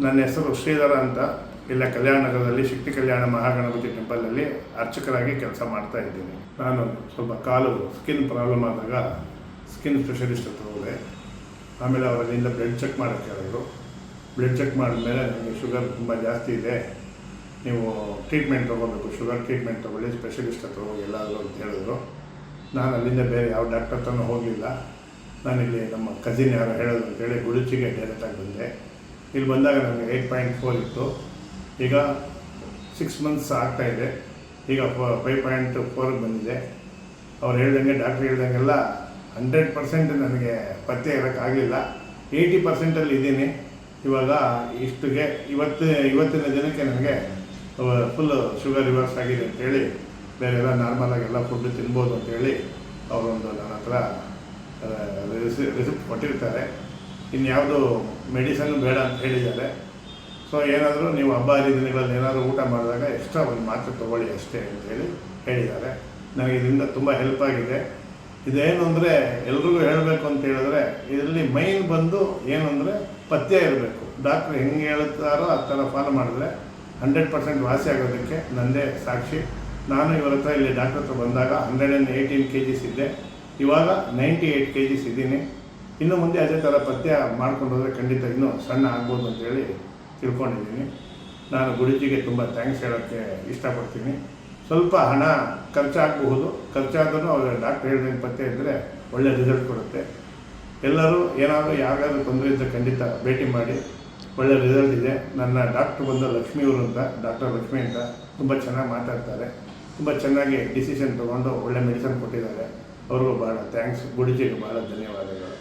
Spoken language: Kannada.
ನನ್ನ ಹೆಸರು ಶ್ರೀಧರ ಅಂತ. ಇಲ್ಲ ಕಲ್ಯಾಣನಗರದಲ್ಲಿ ಶಕ್ತಿ ಕಲ್ಯಾಣ ಮಹಾಗಣಪತಿ ಟೆಂಪಲಲ್ಲಿ ಅರ್ಚಕರಾಗಿ ಕೆಲಸ ಮಾಡ್ತಾ ಇದ್ದೀನಿ. ನಾನು ಸ್ವಲ್ಪ ಕಾಲು ಸ್ಕಿನ್ ಪ್ರಾಬ್ಲಮ್ ಆದಾಗ ಸ್ಕಿನ್ ಸ್ಪೆಷಲಿಸ್ಟ್ ಹತ್ರ ಹೋದೆ. ಆಮೇಲೆ ಅವರಿಂದ ಬ್ಲಡ್ ಚೆಕ್ ಮಾಡೋಕ್ಕೆ ಹೇಳಿದ್ರು. ಬ್ಲಡ್ ಚೆಕ್ ಮಾಡಿದ್ಮೇಲೆ ನನಗೆ ಶುಗರ್ ತುಂಬ ಜಾಸ್ತಿ ಇದೆ, ನೀವು ಟ್ರೀಟ್ಮೆಂಟ್ ತೊಗೋಬೇಕು, ಶುಗರ್ ಟ್ರೀಟ್ಮೆಂಟ್ ತೊಗೊಳ್ಳಿ, ಸ್ಪೆಷಲಿಸ್ಟ್ ಹತ್ರ ಹೋಗಿ ಎಲ್ಲಾದರೂ ಅಂತ ಹೇಳಿದ್ರು. ನಾನು ಅಲ್ಲಿಂದ ಬೇರೆ ಯಾವ ಡಾಕ್ಟರ್ ಹತ್ರನೂ ಹೋಗಲಿಲ್ಲ. ನಾನಿಲ್ಲಿ ನಮ್ಮ ಕಸಿನ್ ಯಾರು ಹೇಳೋದು ಅಂತೇಳಿ ಗುಡುಚಿಗೆ ಡೈರೆಕ್ಟಾಗಿ ಬಂದೆ. ಇಲ್ಲಿ ಬಂದಾಗ ನನಗೆ 8.4 ಇತ್ತು, ಈಗ 6 ಮಂತ್ಸ್ ಆಗ್ತಾಯಿದೆ, ಈಗ 5.4 ಬಂದಿದೆ. ಅವ್ರು ಹೇಳ್ದಂಗೆ ಡಾಕ್ಟ್ರ್ ಹೇಳ್ದಂಗೆಲ್ಲ 100% ನನಗೆ ಪತ್ತೆ ಇರೋಕ್ಕಾಗಲಿಲ್ಲ. 80% ಇದ್ದೀನಿ. ಇವಾಗ ಇಷ್ಟಿಗೆ ಇವತ್ತಿನ ದಿನಕ್ಕೆ ನನಗೆ ಫುಲ್ ಶುಗರ್ ರಿವರ್ಸ್ ಆಗಿದೆ ಅಂತೇಳಿ, ಬೇರೆಲ್ಲ ನಾರ್ಮಲಾಗಿ ಎಲ್ಲ ಫುಡ್ ತಿನ್ಬೋದು ಅಂತೇಳಿ ಅವರೊಂದು ನನ್ನ ಹತ್ರ ರಿಸಿಪ್ಟ್ ಕೊಟ್ಟಿರ್ತಾರೆ. ಇನ್ಯಾವುದು ಮೆಡಿಸನ್ ಬೇಡ ಅಂತ ಹೇಳಿದ್ದಾರೆ. ಸೊ ಏನಾದರೂ ನೀವು ಹಬ್ಬ ಹರಿದಿನಗಳಲ್ಲಿ ಏನಾದರೂ ಊಟ ಮಾಡಿದಾಗ ಎಕ್ಸ್ಟ್ರಾ ಒಂದು ಮಾತ್ರೆ ತೊಗೊಳ್ಳಿ ಅಷ್ಟೇ ಅಂತೇಳಿ ಹೇಳಿದ್ದಾರೆ. ನನಗೆ ಇದರಿಂದ ತುಂಬ ಹೆಲ್ಪ್ ಆಗಿದೆ. ಇದೇನು ಅಂದರೆ ಎಲ್ರಿಗೂ ಹೇಳಬೇಕು ಅಂತ ಹೇಳಿದ್ರೆ, ಇದರಲ್ಲಿ ಮೈನ್ ಬಂದು ಏನು ಅಂದರೆ ಪಥ್ಯ ಇರಬೇಕು. ಡಾಕ್ಟ್ರು ಹೆಂಗೆ ಹೇಳ್ತಾರೋ ಆ ಥರ ಫಾಲೋ ಮಾಡಿದ್ರೆ 100% ವಾಸಿ ಆಗೋದಕ್ಕೆ ನನ್ನದೇ ಸಾಕ್ಷಿ. ನಾನು ಇವರ ಹತ್ರ ಇಲ್ಲಿ ಡಾಕ್ಟ್ರ್ ಹತ್ರ ಬಂದಾಗ 118 kgs ಇದ್ದೆ, ಇವಾಗ 98 kgs ಇದ್ದೀನಿ. ಇನ್ನು ಮುಂದೆ ಅದೇ ಥರ ಪಥ್ಯ ಮಾಡ್ಕೊಂಡು ಹೋದರೆ ಖಂಡಿತ ಇನ್ನೂ ಸಣ್ಣ ಆಗ್ಬೋದು ಅಂತೇಳಿ ತಿಳ್ಕೊಂಡಿದ್ದೀನಿ. ನಾನು ಗುರುಜಿಗೆ ತುಂಬ ಥ್ಯಾಂಕ್ಸ್ ಹೇಳೋಕ್ಕೆ ಇಷ್ಟಪಡ್ತೀನಿ. ಸ್ವಲ್ಪ ಹಣ ಖರ್ಚಾಗಬಹುದು, ಖರ್ಚಾದ್ರೂ ಅವರ ಡಾಕ್ಟ್ರ್ ಹೇಳಿದಂಗೆ ಪಥ್ಯ ಇದ್ದರೆ ಒಳ್ಳೆಯ ರಿಸಲ್ಟ್ ಕೊಡುತ್ತೆ. ಎಲ್ಲರೂ ಏನಾದರೂ ಯಾರಿಗಾದ್ರೂ ತೊಂದರೆ ಇದ್ದರೆ ಖಂಡಿತ ಭೇಟಿ ಮಾಡಿ, ಒಳ್ಳೆಯ ರಿಸಲ್ಟ್ ಇದೆ. ನನ್ನ ಡಾಕ್ಟ್ರು ಬಂದು ಲಕ್ಷ್ಮಿಯವರು ಅಂತ, ಡಾಕ್ಟರ್ ಲಕ್ಷ್ಮಿ ಅಂತ, ತುಂಬ ಚೆನ್ನಾಗಿ ಮಾತಾಡ್ತಾರೆ. ತುಂಬ ಚೆನ್ನಾಗಿ ಡಿಸಿಷನ್ ತೊಗೊಂಡು ಒಳ್ಳೆ ಮೆಡಿಸನ್ ಕೊಟ್ಟಿದ್ದಾರೆ. ಅವ್ರಿಗೂ ಭಾಳ ಥ್ಯಾಂಕ್ಸ್. ಗುರುಜಿಗೆ ಭಾಳ ಧನ್ಯವಾದಗಳು.